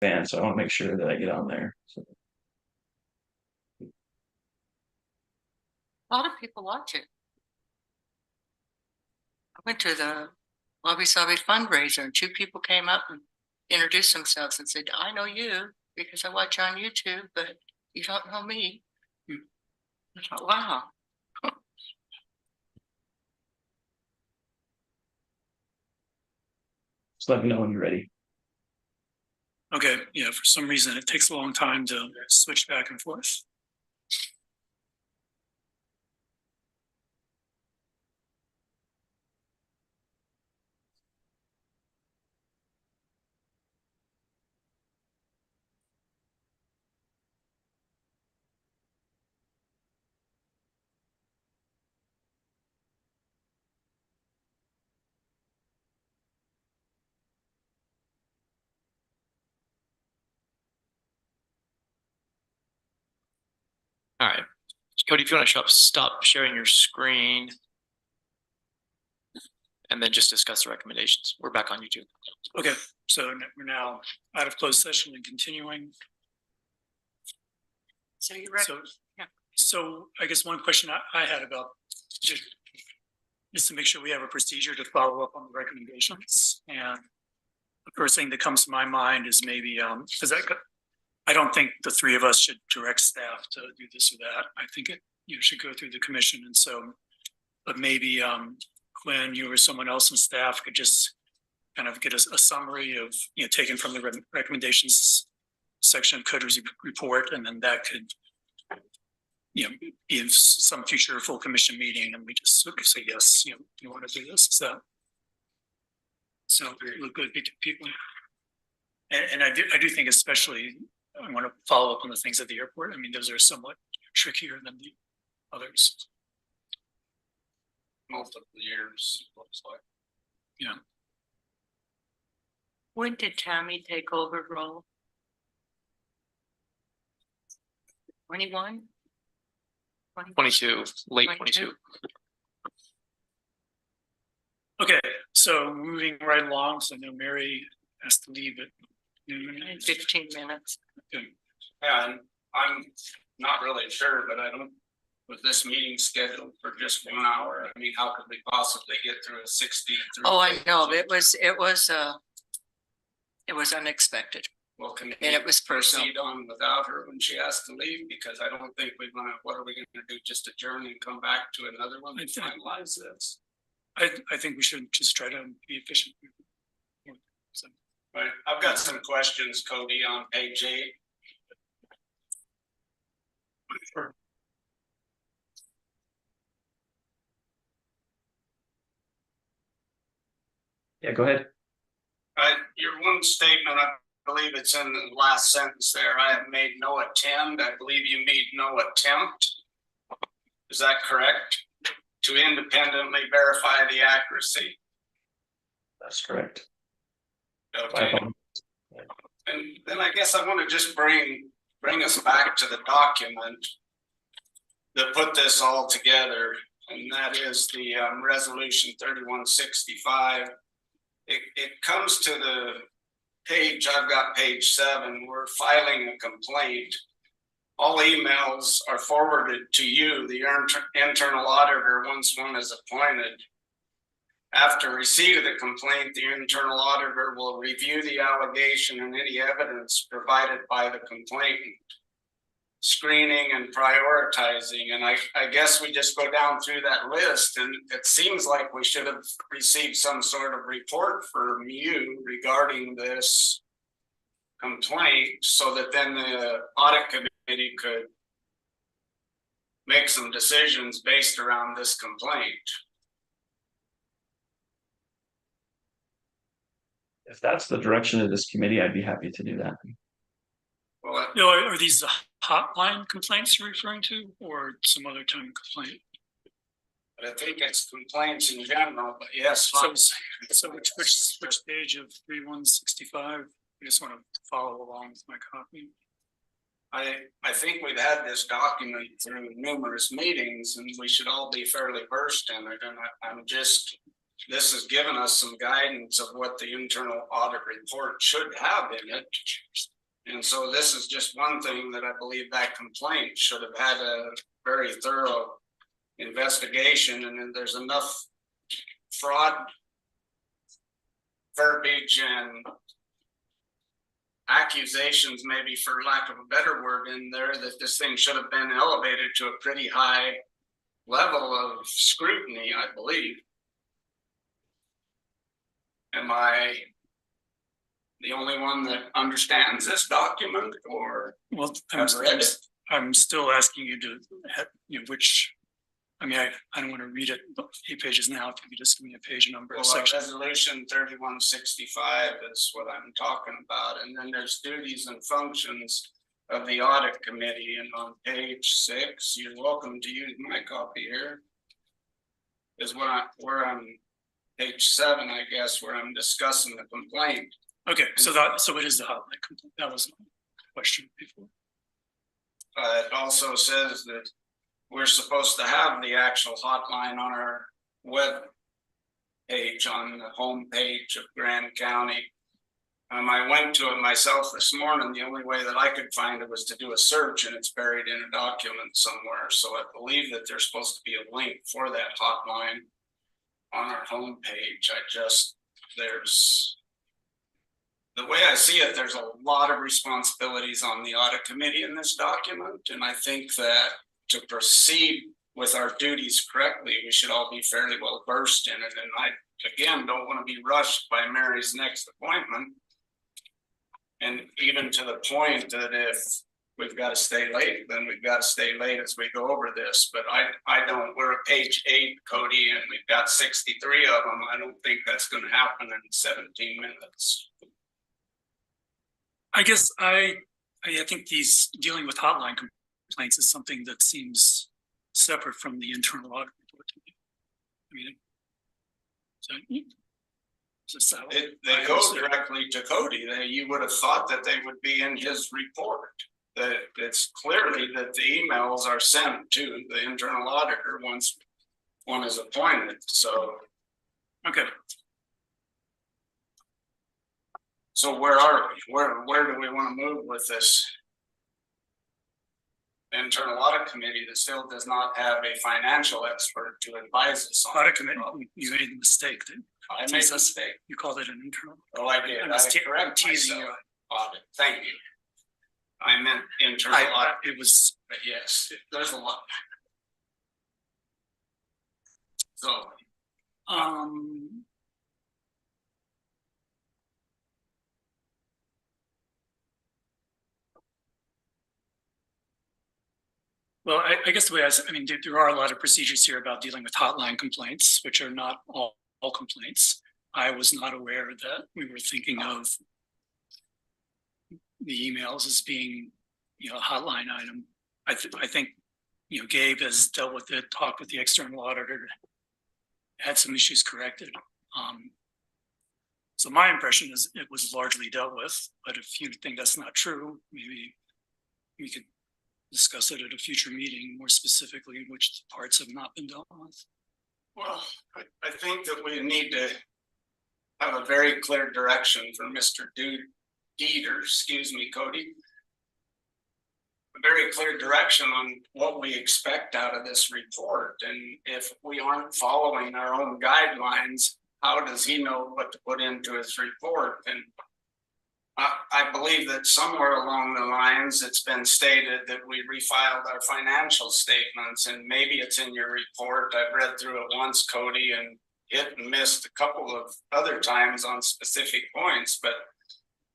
fan, so I want to make sure that I get on there. So. A lot of people watch it. I went to the Wabi Sabi fundraiser and two people came up and introduced themselves and said, I know you because I watch on YouTube, but you don't know me. I thought, wow. Just let me know when you're ready. Okay, yeah, for some reason it takes a long time to switch back and forth. All right, Cody, if you want to stop sharing your screen and then just discuss the recommendations. We're back on YouTube. Okay, so we're now out of closed session and continuing. So you're right. So I guess one question I had about just to make sure we have a procedure to follow up on the recommendations. And the first thing that comes to my mind is maybe because I don't think the three of us should direct staff to do this or that. I think it should go through the commission. And so, but maybe Quinn, you or someone else in staff could just kind of get a summary of taken from the recommendations section of code report, and then that could be some future full commission meeting, and we just say yes, you want to do this. So look good to people, and I do think especially I want to follow up on the things at the airport. I mean, those are somewhat trickier than the others. Multiple years, looks like. Yeah. When did Tammy take over role? 21? 22, late 22. Okay, so moving right along. So I know Mary has to leave at noon. In 15 minutes. Okay. Yeah, and I'm not really sure, but I don't. Was this meeting scheduled for just 1 hour? I mean, how could we possibly get through a 63? Oh, I know. It was unexpected. Well, can and it was personal. Proceed on without her when she has to leave, because I don't think we're gonna. What are we gonna do? Just adjourn and come back to another one and finalize this? I think we should just try to be efficient. So, right. I've got some questions, Cody, on page 8. Sure. Yeah, go ahead. Your one statement, I believe it's in the last sentence there. I have made no attempt. I believe you made no attempt. Is that correct? To independently verify the accuracy. That's correct. Okay. And then I guess I want to just bring us back to the document that put this all together, and that is the resolution 3165. It comes to the page, I've got page 7, we're filing a complaint. All emails are forwarded to you, the internal auditor, once one is appointed. After receipt of the complaint, the internal auditor will review the allegation and any evidence provided by the complainant, screening and prioritizing. And I guess we just go down through that list, and it seems like we should have received some sort of report from you regarding this complaint, so that then the audit committee could make some decisions based around this complaint. If that's the direction of this committee, I'd be happy to do that. Well, are these the hotline complaints you're referring to, or some other type of complaint? But I think it's complaints in general, but yes. So which page of 3165? I just want to follow along with my copy. I think we've had this document through numerous meetings, and we should all be fairly versed in it. And I'm just this has given us some guidance of what the internal audit report should have in it. And so this is just one thing that I believe that complaint should have had a very thorough investigation, and then there's enough fraud verbiage and accusations, maybe for lack of a better word, in there that this thing should have been elevated to a pretty high level of scrutiny, I believe. Am I the only one that understands this document, or Well, have read it? I'm still asking you to, which, I mean, I don't want to read it 8 pages now. If you could just give me a page number, Well, section. resolution 3165 is what I'm talking about, and then there's duties and functions of the audit committee, and on page 6, you're welcome to use my copy here. Is where I'm page 7, I guess, where I'm discussing the complaint. Okay, so it is the hotline complaint. That was my question before. It also says that we're supposed to have the actual hotline on our web page, on the home page of Grand County. I went to it myself this morning. The only way that I could find it was to do a search, and it's buried in a document somewhere. So I believe that there's supposed to be a link for that hotline on our home page. The way I see it, there's a lot of responsibilities on the audit committee in this document. And I think that to proceed with our duties correctly, we should all be fairly well versed in it. And I, again, don't want to be rushed by Mary's next appointment. And even to the point that if we've got to stay late, then we've got to stay late as we go over this. But I don't, we're at page 8, Cody, and we've got 63 of them. I don't think that's going to happen in 17 minutes. I guess I think these dealing with hotline complaints is something that seems separate from the internal audit report to me. I mean, They go directly to Cody. You would have thought that they would be in his report. That it's clearly that the emails are sent to the internal auditor once one is appointed. So, okay. So where are we? Where do we want to move with this internal audit committee that still does not have a financial expert to advise us on? Audit committee, you made a mistake. I made a mistake. You called it an internal. Oh, I did. I correct myself. Audit. Thank you. I meant internal audit. It was. But yes, there's a lot. So. Well, I guess the way I mean, there are a lot of procedures here about dealing with hotline complaints, which are not all complaints. I was not aware that we were thinking of the emails as being, a hotline item. I think, Gabe has dealt with it, talked with the external auditor, had some issues corrected. So my impression is it was largely dealt with, but if you think that's not true, maybe we could discuss it at a future meeting, more specifically which parts have not been dealt with. Well, I think that we need to have a very clear direction for Mr. Dieter, excuse me, Cody. A very clear direction on what we expect out of this report. And if we aren't following our own guidelines, how does he know what to put into his report? And I believe that somewhere along the lines, it's been stated that we refiled our financial statements, and maybe it's in your report. I've read through it once, Cody, and hit and missed a couple of other times on specific points, but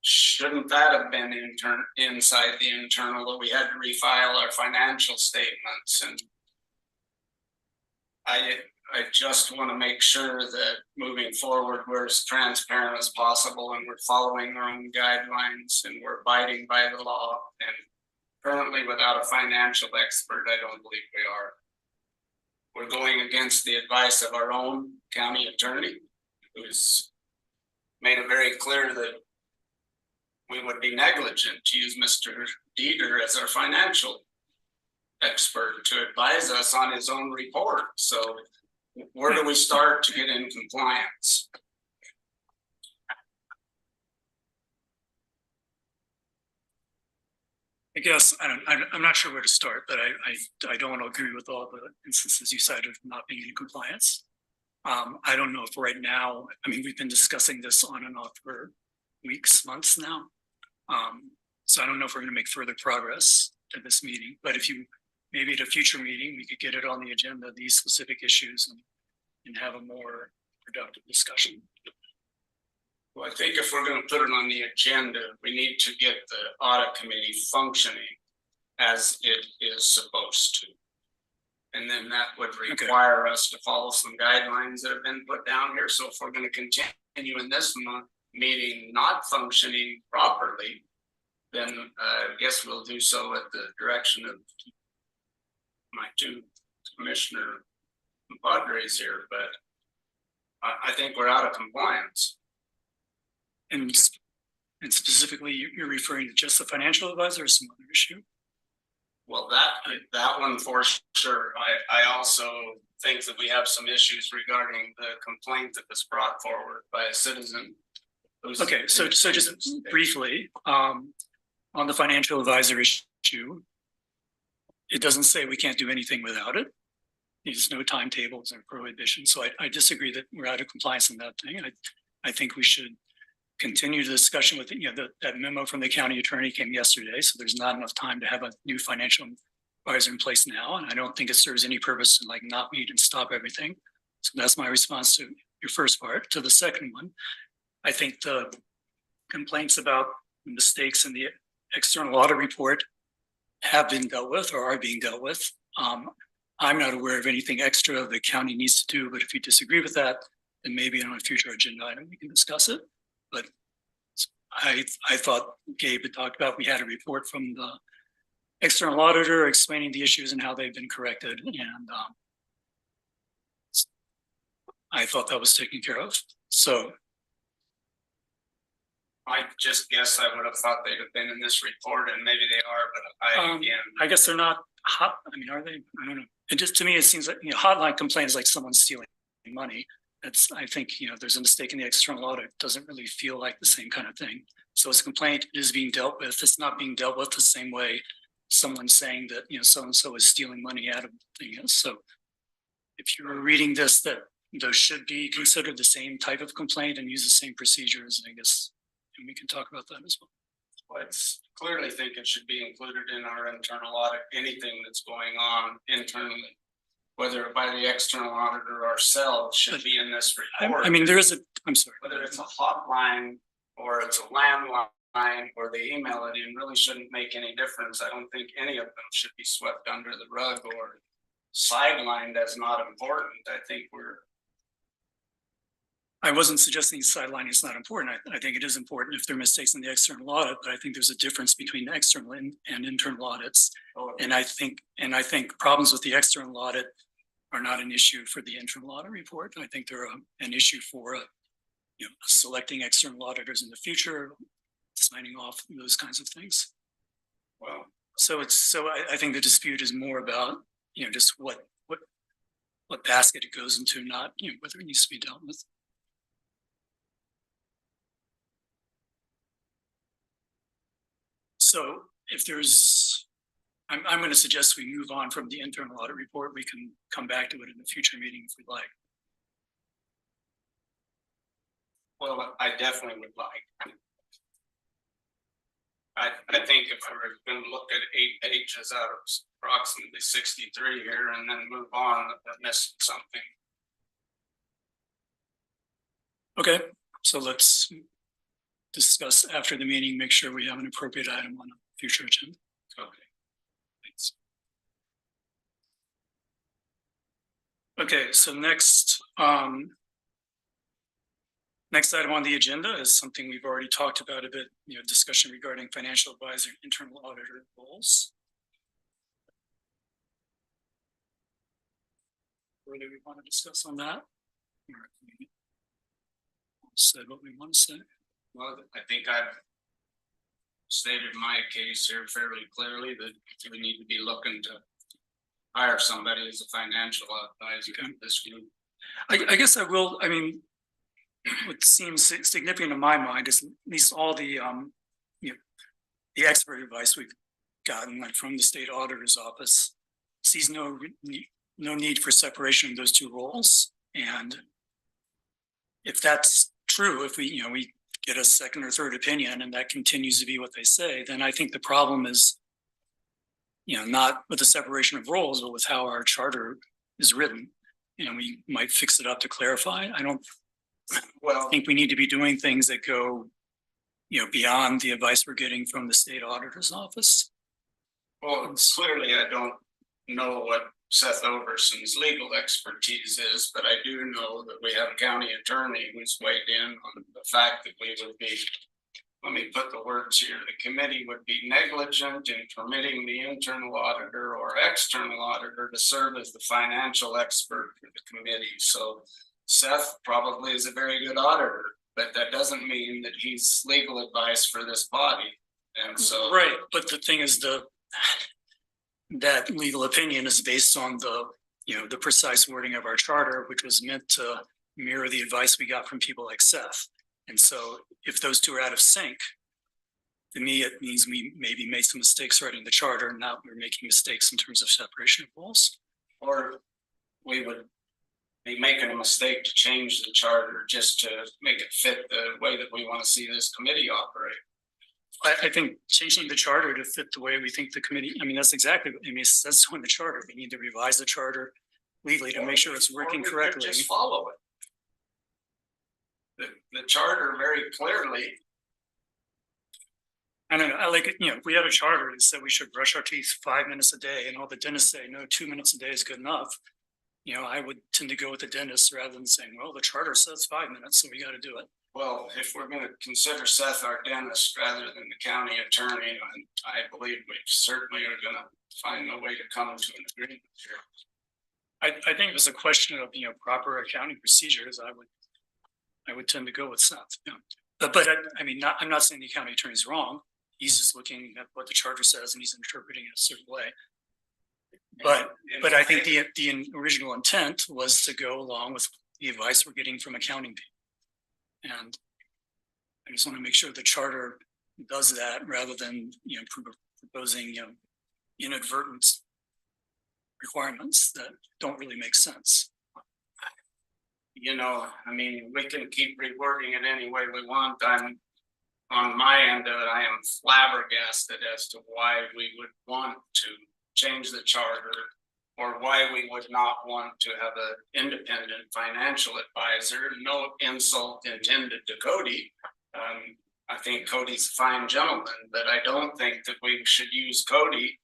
shouldn't that have been inside the internal that we had to refile our financial statements? And I just want to make sure that moving forward, we're as transparent as possible and we're following our own guidelines and we're abiding by the law. And currently, without a financial expert, I don't believe we are. We're going against the advice of our own county attorney, who's made it very clear that we would be negligent to use Mr. Dieter as our financial expert to advise us on his own report. So where do we start to get in compliance? I guess, I'm not sure where to start, but I don't want to agree with all the instances you cited of not being in compliance. I don't know if right now, I mean, we've been discussing this on and off for weeks, months now. So I don't know if we're gonna make further progress at this meeting, but if you, maybe at a future meeting, we could get it on the agenda, these specific issues and have a more productive discussion. Well, I think if we're gonna put it on the agenda, we need to get the audit committee functioning as it is supposed to. And then that would require us to follow some guidelines that have been put down here. So if we're gonna continue in this meeting not functioning properly, then I guess we'll do so at the direction of my two commissioner compadres here, but I think we're out of compliance. And specifically, you're referring to just the financial advisor or some other issue? Well, that one for sure. I also think that we have some issues regarding the complaint that was brought forward by a citizen. Okay, so just briefly, on the financial advisor issue, it doesn't say we can't do anything without it. There's no timetables or prohibition. So I disagree that we're out of compliance in that thing. I think we should continue the discussion with, that memo from the county attorney came yesterday. So there's not enough time to have a new financial advisor in place now. And I don't think it serves any purpose to like not meet and stop everything. So that's my response to your first part. To the second one, I think the complaints about mistakes in the external audit report have been dealt with or are being dealt with. I'm not aware of anything extra the county needs to do, but if you disagree with that, then maybe on a future agenda item, we can discuss it. But I thought Gabe had talked about, we had a report from the external auditor explaining the issues and how they've been corrected. And I thought that was taken care of. So I just guess I would have thought they'd have been in this report, and maybe they are, but I guess they're not hot. I mean, are they? I don't know. It just, to me, it seems like, hotline complaints like someone's stealing money. That's, I think, there's a mistake in the external audit. It doesn't really feel like the same kind of thing. So it's a complaint, it is being dealt with. It's not being dealt with the same way someone's saying that, so-and-so is stealing money out of the thing is. So if you were reading this, that those should be considered the same type of complaint and use the same procedures, I guess, and we can talk about that as well. I clearly think it should be included in our internal audit, anything that's going on internally, whether by the external auditor ourselves should be in this report. I mean, there is I'm sorry. Whether it's a hotline or it's a landline or they email it in really shouldn't make any difference. I don't think any of them should be swept under the rug or sidelined as not important. I think I wasn't suggesting sidelining is not important. I think it is important if there are mistakes in the external audit, but I think there's a difference between the external and internal audits. And I think problems with the external audit are not an issue for the internal audit report. I think they're an issue for selecting external auditors in the future, signing off, those kinds of things. well, So I think the dispute is more about just what basket it goes into, not whether it needs to be dealt with. So if there's, I'm going to suggest we move on from the internal audit report. We can come back to it in a future meeting if we'd like. well, I definitely would like. I think if we're going to look at 8 pages out of approximately 63 here and then move on, we're missing something. Okay, so let's discuss after the meeting, make sure we have an appropriate item on a future agenda. Okay. Thanks. Okay, so next item on the agenda is something we've already talked about a bit, discussion regarding financial advisor, internal auditor roles. What do we want to discuss on that? Said what we want to say. Well, I think I've stated my case here fairly clearly that we need to be looking to hire somebody as a financial advisor in this group. I guess I will, I mean, what seems significant in my mind is at least all the, you know, the expert advice we've gotten, like from the state auditor's office, sees no need for separation of those two roles. And if that's true, if we, we get a second or third opinion and that continues to be what they say, then I think the problem is, not with the separation of roles, but with how our charter is written. We might fix it up to clarify. I don't think we need to be doing things that go, beyond the advice we're getting from the state auditor's office. Well, clearly I don't know what Seth Overson's legal expertise is, but I do know that we have a county attorney who's weighed in on the fact that we would be, let me put the words here, the committee would be negligent in permitting the internal auditor or external auditor to serve as the financial expert for the committee. So Seth probably is a very good auditor, but that doesn't mean that he's legal advice for this body. And so, right, but the thing is, that legal opinion is based on the precise wording of our charter, which was meant to mirror the advice we got from people like Seth. And so if those two are out of sync, to me, it means we maybe made some mistakes writing the charter, and now we're making mistakes in terms of separation of roles. or we would be making a mistake to change the charter just to make it fit the way that we want to see this committee operate. I think changing the charter to fit the way we think the committee, that's exactly what it says so in the charter. We need to revise the charter legally to make sure it's working correctly. Just follow it. The charter very clearly. I don't know. I like it. If we had a charter that said we should brush our teeth 5 minutes a day, and all the dentists say no, 2 minutes a day is good enough. I would tend to go with the dentist rather than saying, well, the charter says 5 minutes, so we got to do it. Well, if we're going to consider Seth our dentist rather than the county attorney, I believe we certainly are going to find a way to come to an agreement here. I think it was a question of proper accounting procedures. I would tend to go with Seth. But I'm not saying the county attorney is wrong. He's just looking at what the charter says and he's interpreting it a certain way. But I think the original intent was to go along with the advice we're getting from accounting people. And I just want to make sure the charter does that rather than proposing inadvertent requirements that don't really make sense. We can keep rewording it any way we want. I'm on my end of it, I am flabbergasted as to why we would want to change the charter, or why we would not want to have an independent financial advisor. No insult intended to Cody. I think Cody's a fine gentleman, but I don't think that we should use Cody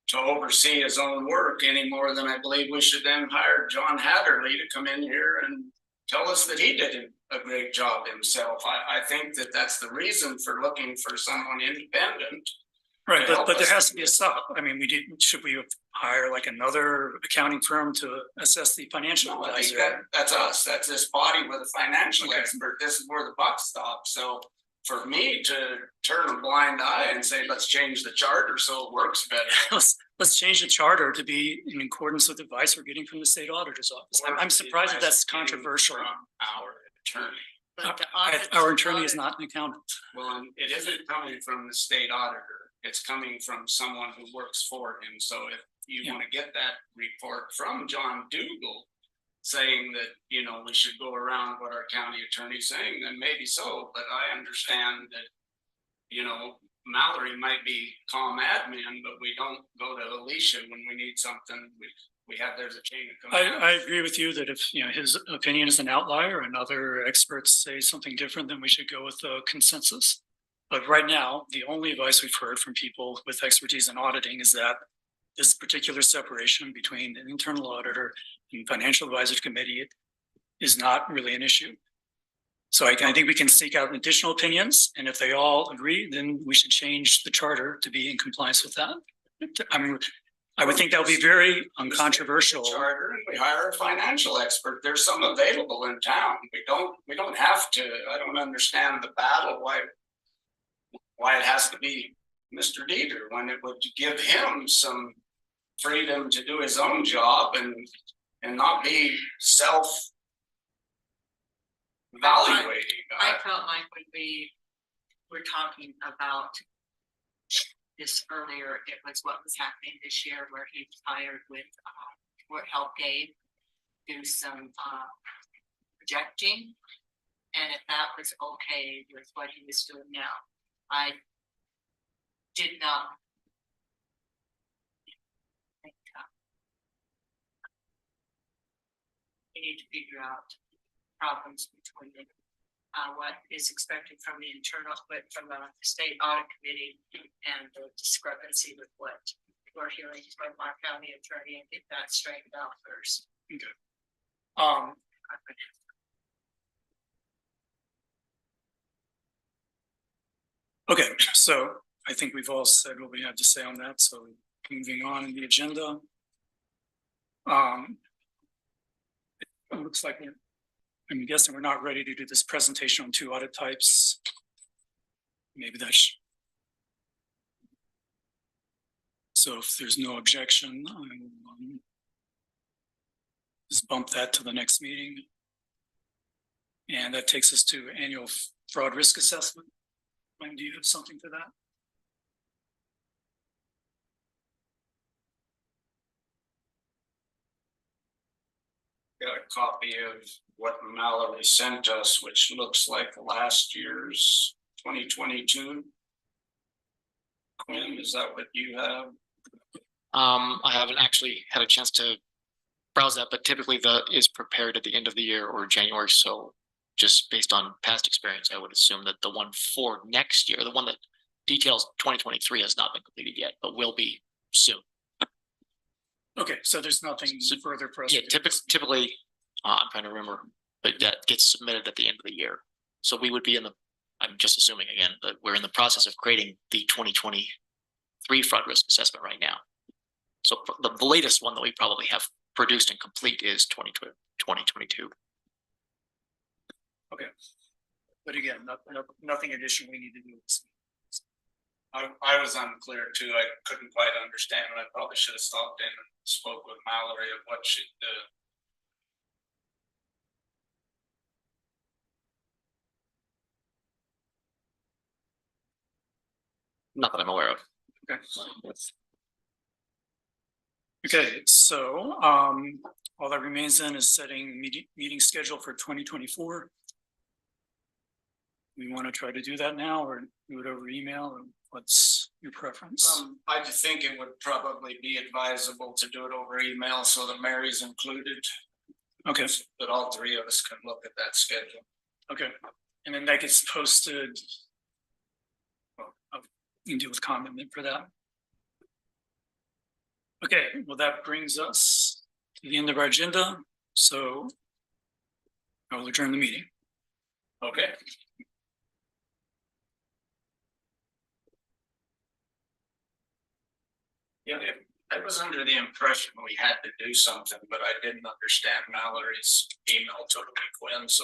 to oversee his own work any more than I believe we should then hire John Hatterley to come in here and tell us that he did a great job himself. I think that that's the reason for looking for someone independent. Right, but there has to be a stop. Should we hire like another accounting firm to assess the financial advisor? That's us. That's this body with a financial expert. This is where the buck stops. So for me to turn a blind eye and say, let's change the charter so it works better. Let's change the charter to be in accordance with advice we're getting from the state auditor's office. I'm surprised that that's controversial. From our attorney. Our attorney is not an accountant. Well, it isn't coming from the state auditor. It's coming from someone who works for him. So if you want to get that report from John Dougal saying that, we should go around what our county attorney's saying, then maybe so. But I understand that, Mallory might be calm admin, but we don't go to Alicia when we need something. We have, there's a chain of command. I agree with you that if, his opinion is an outlier and other experts say something different, then we should go with the consensus. But right now, the only advice we've heard from people with expertise in auditing is that this particular separation between an internal auditor and financial advisors committee is not really an issue. So I think we can seek out additional opinions, and if they all agree, then we should change the charter to be in compliance with that. I would think that would be very uncontroversial. Charter, and we hire a financial expert. There's some available in town. We don't have to. I don't understand the battle why it has to be Mr. Dieter when it would give him some freedom to do his own job and not be evaluating. I felt like when we were talking about this earlier, it was what was happening this year where he was hired with, what helped Gabe do some, projecting. And if that was okay with what he was doing now, I did not. think, We need to figure out problems between what is expected from the internal, but from the state audit committee and the discrepancy with what we're hearing from our county attorney and get that straightened out first. Um, okay, so I think we've all said what we have to say on that, so moving on in the agenda. It looks like I'm guessing we're not ready to do this presentation on 2 audit types. Maybe that's. So if there's no objection, I will just bump that to the next meeting. And that takes us to annual fraud risk assessment. When do you have something to that? Got a copy of what Mallory sent us, which looks like last year's 2022. Quinn, is that what you have? I haven't actually had a chance to browse that, but typically that is prepared at the end of the year or January. So just based on past experience, I would assume that the one for next year, the one that details 2023 has not been completed yet, but will be soon. Okay, so there's nothing further for us. Yeah, to do. typically, I'm trying to remember, but that gets submitted at the end of the year. So we would be in the, I'm just assuming again, that we're in the process of creating the 2023 fraud risk assessment right now. So the latest one that we probably have produced and complete is 2022. Okay. But again, nothing additional we need to do. I was unclear too. I couldn't quite understand, and I probably should have stopped in and spoke with Mallory of what she'd do. Not that I'm aware of. Okay. Okay, so all that remains then is setting meeting schedule for 2024. We want to try to do that now or do it over email, or what's your preference? I just think it would probably be advisable to do it over email so that Mary's included, Okay, that all 3 of us can look at that schedule. okay, and then that gets posted. You can deal with comment for that. Okay, well, that brings us to the end of our agenda, so I will adjourn the meeting. Okay. Yeah, I was under the impression we had to do something, but I didn't understand Mallory's email to Quinn, so